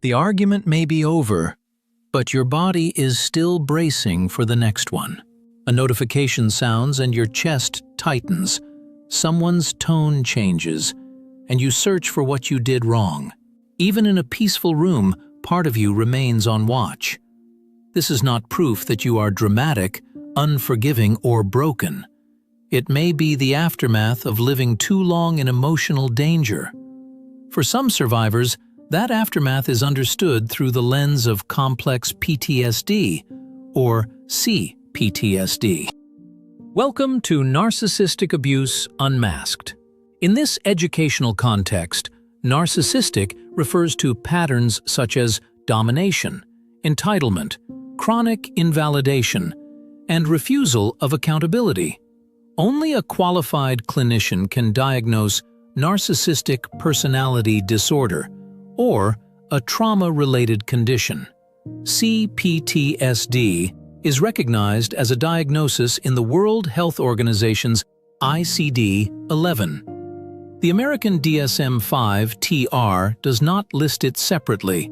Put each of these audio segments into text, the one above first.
The argument may be over, but your body is still bracing for the next one. A notification sounds and your chest tightens. Someone's tone changes, and you search for what you did wrong. Even in a peaceful room, part of you remains on watch. This is not proof that you are dramatic, unforgiving, or broken. It may be the aftermath of living too long in emotional danger. For some survivors, that aftermath is understood through the lens of complex PTSD, or CPTSD. Welcome to Narcissistic Abuse Unmasked. In this educational context, narcissistic refers to patterns such as domination, entitlement, chronic invalidation, and refusal of accountability. Only a qualified clinician can diagnose narcissistic personality disorder, or a trauma-related condition. CPTSD is recognized as a diagnosis in the World Health Organization's ICD-11. The American DSM-5-TR does not list it separately.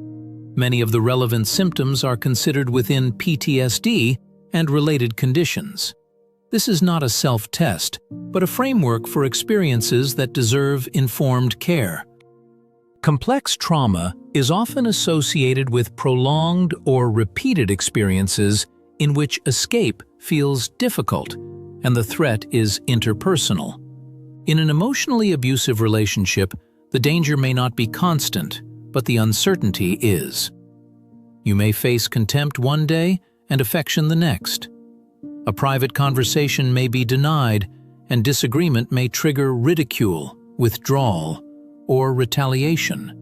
Many of the relevant symptoms are considered within PTSD and related conditions. This is not a self-test, but a framework for experiences that deserve informed care. Complex trauma is often associated with prolonged or repeated experiences in which escape feels difficult and the threat is interpersonal. In an emotionally abusive relationship, the danger may not be constant, but the uncertainty is. You may face contempt one day and affection the next. A private conversation may be denied, and disagreement may trigger ridicule, withdrawal, or retaliation.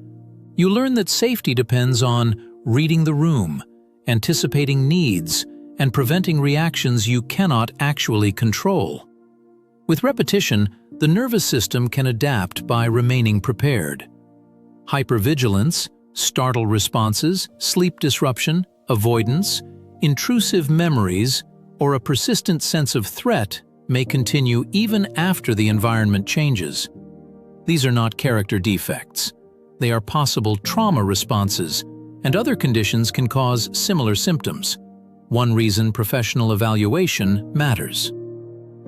You learn that safety depends on reading the room, anticipating needs, and preventing reactions you cannot actually control. With repetition, the nervous system can adapt by remaining prepared. Hypervigilance, startle responses, sleep disruption, avoidance, intrusive memories, or a persistent sense of threat may continue even after the environment changes. These are not character defects. They are possible trauma responses, and other conditions can cause similar symptoms. One reason professional evaluation matters.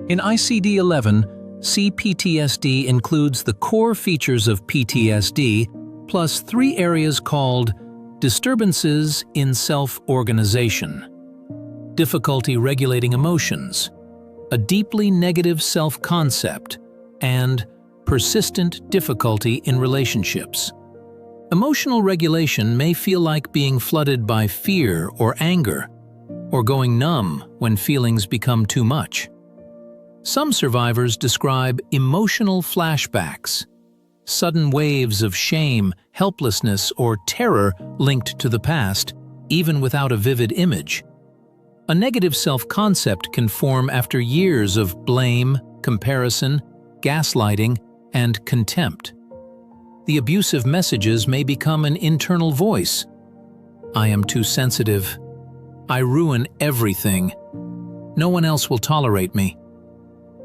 In ICD-11, CPTSD includes the core features of PTSD plus 3 areas called disturbances in self-organization, difficulty regulating emotions, a deeply negative self-concept, and persistent difficulty in relationships. Emotional regulation may feel like being flooded by fear or anger, or going numb when feelings become too much. Some survivors describe emotional flashbacks, sudden waves of shame, helplessness, or terror linked to the past, even without a vivid image. A negative self-concept can form after years of blame, comparison, gaslighting, and contempt. The abusive messages may become an internal voice. I am too sensitive. I ruin everything. No one else will tolerate me.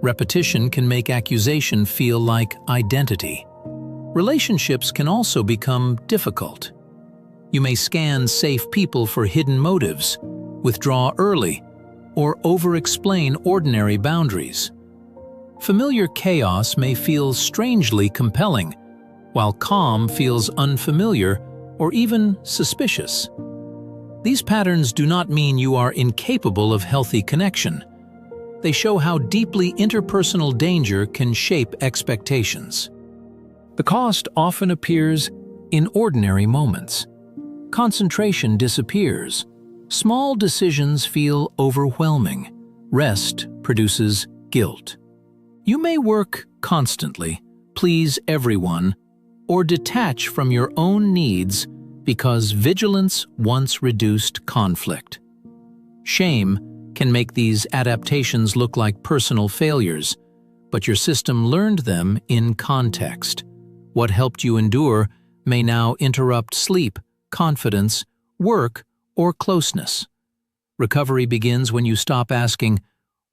Repetition can make accusation feel like identity. Relationships can also become difficult. You may scan safe people for hidden motives, withdraw early, or over-explain ordinary boundaries. Familiar chaos may feel strangely compelling, while calm feels unfamiliar or even suspicious. These patterns do not mean you are incapable of healthy connection. They show how deeply interpersonal danger can shape expectations. The cost often appears in ordinary moments. Concentration disappears. Small decisions feel overwhelming. Rest produces guilt. You may work constantly, please everyone, or detach from your own needs because vigilance once reduced conflict. Shame can make these adaptations look like personal failures, but your system learned them in context. What helped you endure may now interrupt sleep, confidence, work, or closeness. Recovery begins when you stop asking,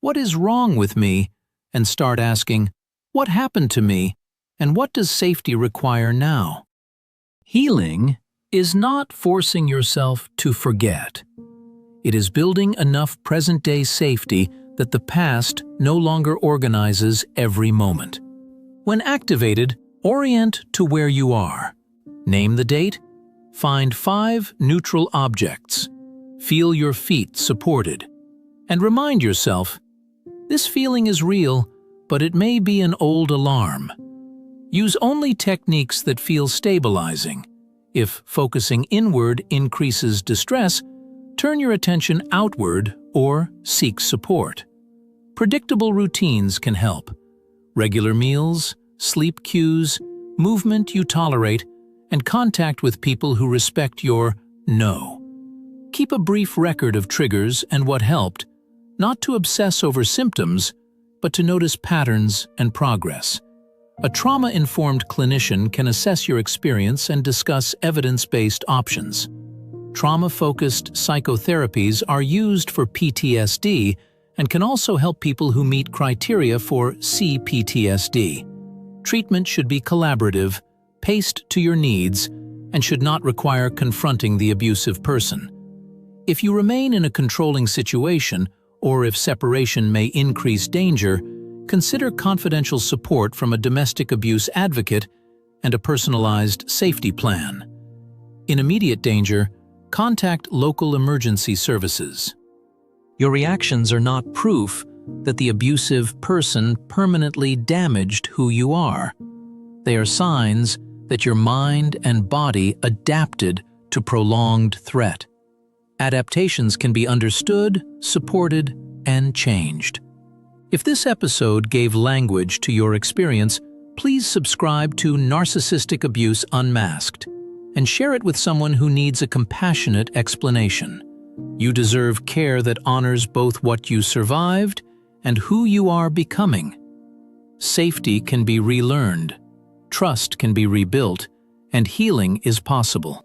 "What is wrong with me?" and start asking, "What happened to me, and what does safety require now?" Healing is not forcing yourself to forget. It is building enough present-day safety that the past no longer organizes every moment. When activated, orient to where you are. Name the date. Find 5 neutral objects. Feel your feet supported. And remind yourself, this feeling is real, but it may be an old alarm. Use only techniques that feel stabilizing. If focusing inward increases distress, turn your attention outward or seek support. Predictable routines can help. Regular meals, sleep cues, movement you tolerate, and contact with people who respect your no. Keep a brief record of triggers and what helped, not to obsess over symptoms, but to notice patterns and progress. A trauma-informed clinician can assess your experience and discuss evidence-based options. Trauma-focused psychotherapies are used for PTSD and can also help people who meet criteria for CPTSD. Treatment should be collaborative, paced to your needs, and should not require confronting the abusive person. If you remain in a controlling situation, or if separation may increase danger, consider confidential support from a domestic abuse advocate and a personalized safety plan. In immediate danger, contact local emergency services. Your reactions are not proof that the abusive person permanently damaged who you are. They are signs that your mind and body adapted to prolonged threat. Adaptations can be understood, supported, and changed. If this episode gave language to your experience, please subscribe to Narcissistic Abuse Unmasked and share it with someone who needs a compassionate explanation. You deserve care that honors both what you survived and who you are becoming. Safety can be relearned, trust can be rebuilt, and healing is possible.